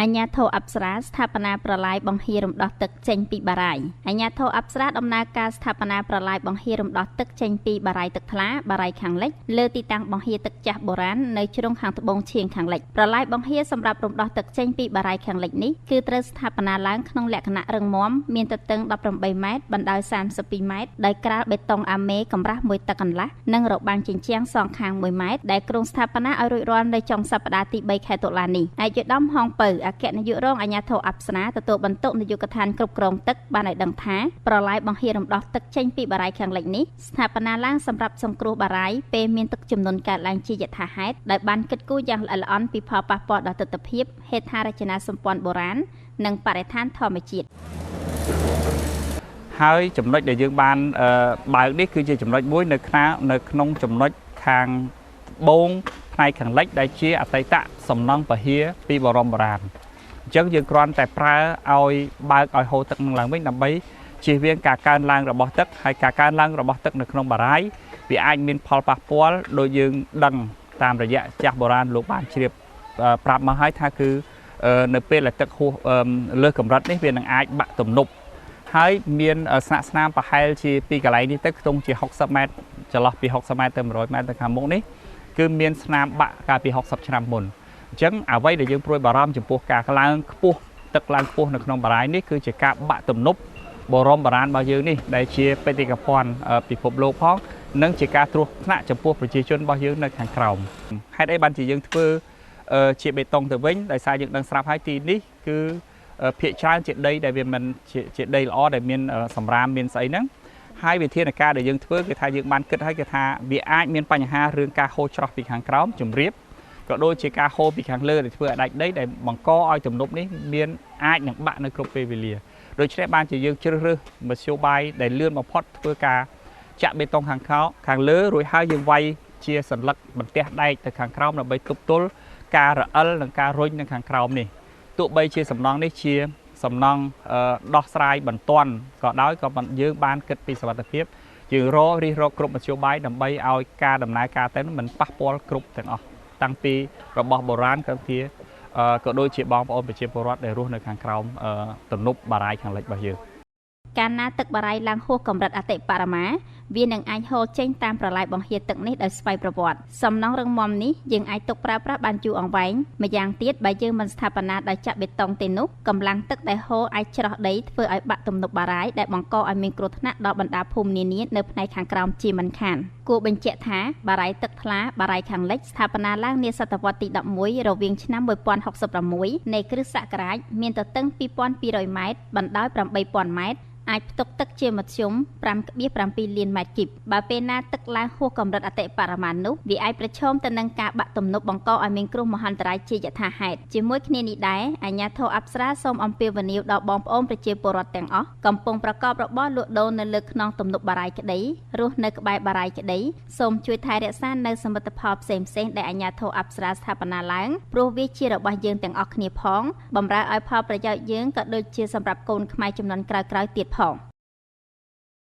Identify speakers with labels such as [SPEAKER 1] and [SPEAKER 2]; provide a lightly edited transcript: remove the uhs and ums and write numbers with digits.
[SPEAKER 1] អញ្ញាធិអប្សរាស្ថាបនាប្រឡាយបង្ហៀរំដោះទឹកចេញពីបារាយណ៍អញ្ញាធិអប្សរាដំណើរការស្ថាបនាប្រឡាយបង្ហៀរំដោះទឹកចេញពីបារាយណ៍ទឹកថ្លាបារាយណ៍ខាងលិចលើទីតាំងបង្ហៀរទឹកចាស់បុរាណនៅជ្រុងខាងត្បូងឈៀងខាងលិចប្រឡាយបង្ហៀរសម្រាប់រំដោះទឹកចេញពីបារាយណ៍ខាងលិចនេះគឺត្រូវស្ថាបនាឡើងក្នុងលក្ខណៈរឹងមាំមានទទឹង18ម៉ែត្របណ្ដោយ32ម៉ែត្រដោយក្រាលបេតុងអាមេកម្រាស់1តឹកកន្លះនិងរបាំងជញ្ជាំងសងខាង1ម៉ែត្រដែលគ្រោងស្ថាបនាឲ្យរួចរាល់នៅចុងសប្តាហ៍ទី3ខែតុលានេះឯកឧត្តមហងពៅអគ្គនាយករងអាជ្ញាធរអប្សរាទទួលបន្ទុកនាយកដ្ឋានគ្រប់គ្រងទឹកបានឲ្យដឹងថាប្រឡាយបង្ហៀររំដោះទឹកចេញពីបារាយណ៍ខាងលិចនេះស្ថាបនាឡើងសម្រាប់សង្គ្រោះបារាយណ៍ពេលមានទឹកជំនន់កើតឡើងជាយថាហេតុដោយបានគិតគូរយ៉ាងល្អិតល្អន់ពីផលប៉ះពាល់ដល់ទិដ្ឋភាពហេដ្ឋារចនាសម្ព័ន្ធបុរាណនិងបរិស្ថានធម្មជាតិ
[SPEAKER 2] ហើយចំណុចដែលយើងបានបើកនេះគឺជាចំណុចមួយនៅក្នុងចំណុចខាងត្បូងផ្នែកខាងលិចដែលជាអតីតសំណង់ពហិរពីបរមបុរាណអញ្ចឹងយើងគ្រាន់តែប្រើឲ្យបើកឲ្យហូរទឹកនឹងឡើងវិញដើម្បីជៀសវាងការកើនឡើងរបស់ទឹកហើយការកើនឡើងរបស់ទឹកនៅក្នុងបារាយណ៍វាអាចមានផលប៉ះពាល់ដោយយើងដឹងតាមរយៈចាស់បុរាណលោកបានជ្រាបប្រាប់មកហើយថាគឺនៅពេលដែលទឹកហួសលើសកម្រិតនេះវានឹងអាចបាក់ទំនប់ហើយមានស្នាក់ស្នាមប្រហែលជាពីកន្លែងនេះទៅខ្ទង់ជា60ម៉ែត្រចន្លោះពី60ម៉ែត្រទៅ100ម៉ែត្រទៅខាងមុខនេះគឺមានស្នាមបាក់កាលពី60ឆ្នាំមុនអញ្ចឹងអ្វីដែលយើងព្រួយបារម្ភចំពោះការឡើងខ្ពស់ទឹកឡើងខ្ពស់នៅក្នុងបារាយណ៍នេះគឺជាការបាក់ទំនប់បរមបុរាណរបស់យើងនេះដែលជាបេតិកភណ្ឌពិភពលោកផងនិងជាការត្រួសថ្នាក់ចំពោះប្រជាជនរបស់យើងនៅខាងក្រោមហេតុអីបានជាយើងធ្វើជាបេតុងទៅវិញដោយសារយើងដឹងស្រាប់ហើយទីនេះគឺភាគច្រើនជាដីដែលវាមិនជាដីល្អដែលមានសម្រាមមានស្អីហ្នឹងហើយវិធានការដែលយើងធ្វើគឺថាយើងបានគិតហើយគឺថាវាអាចមានបញ្ហារឿងការហូរច្រោះពីខាងក្រោមជំរាបក៏ដូចជាការហូរពីខាងលើដែលធ្វើឲ្យដាច់ដីដែលបង្កឲ្យទំនប់នេះមានអាចនឹងបាក់នៅគ្រប់ពេលវេលាដូច្នេះបានជាយើងជ្រើសរើសមធ្យោបាយដែលលឿនបំផុតធ្វើការចាក់បេតុងខាងលើរួចហើយយើងវាយជាសន្លឹកបន្ទះដែកទៅខាងក្រោមដើម្បីទប់ទល់ការរអិលនិងការរុញនៅខាងក្រោមនេះទោះបីជាសំណង់នេះជាសំណង់ដោះស្រាយបន្ទាន់ក៏ដោយក៏យើងបានគិតពីសុវត្ថិភាពយើងរិះរកគ្រប់មធ្យោបាយដើម្បីឲ្យការដំណើរការទៅមិនប៉ះពាល់គ្រប់ទាំងអស់តាំងពីរបស់បុរាណក៏ដូចជាបងប្អូនប្រជាពលរដ្ឋដែលរស់នៅខាងក្រោមទំនប់បារាយណ៍ខាងលិចរបស់យើង
[SPEAKER 1] កាលណាទឹកបារាយណ៍ឡើងហួសកម្រិតអតិបរមាវានឹងអាចហូរចេញតាមប្រឡាយបង្ហៀរទឹកនេះដោយស្វ័យប្រវត្តិសំណង់រឹងមាំនេះយើងអាចទុកប្រើប្រាស់បានយូរអង្វែងម្យ៉ាងទៀតបើយើងមិនស្ថាបនាដោយចាក់បេតុងទេនោះកម្លាំងទឹកដែលហូរអាចច្រោះដីធ្វើឲ្យបាក់ទំនប់បារាយណ៍ដែលបង្កឲ្យមានគ្រោះថ្នាក់ដល់បណ្ដាភូមិនានានៅផ្នែកខាងក្រោមជាមិនខានគួរបញ្ជាក់ថាបារាយណ៍ទឹកថ្លាបារាយណ៍ខាងលិចស្ថាបនាឡើងនាសតវត្សទី11រវាងឆ្នាំ1066នៃគ្រិស្តសករាជមានទទឹង2200ម៉ែត្របណ្ដោយ8000ម៉ែត្រអាចផ្ទុកទឹកជាមធ្យម 5.7 លានម៉ែត្រគីបបើពេលណាទឹកឡើងហួសកម្រិតអតិបរមានោះវាអាចប្រឈមទៅនឹងការបាក់ទំនប់បង្កឲ្យមានគ្រោះមហន្តរាយជាយថាហេតុជាមួយគ្នានេះដែរអាជ្ញាធរអប្សរាសូមអំពាវនាវដល់បងប្អូនប្រជាពលរដ្ឋទាំងអស់កំពុងប្រកបរបរលក់ដូរនៅលើខ្នងទំនប់បារាយណ៍ក្តីរស់នៅក្បែរបារាយណ៍ក្តីសូមជួយថែរក្សានៅសមិទ្ធផលផ្សេងៗដែលអាជ្ញាធរអប្សរាស្ថាបនាឡើងព្រោះវាជារបស់យើងទាំងអស់គ្នាផងបម្រើឲ្យផលប្រយោជន៍យើងក៏ដូចជាសម្រាប់កូនខ្មែរជំនាន់ក្រោយៗទៀតផង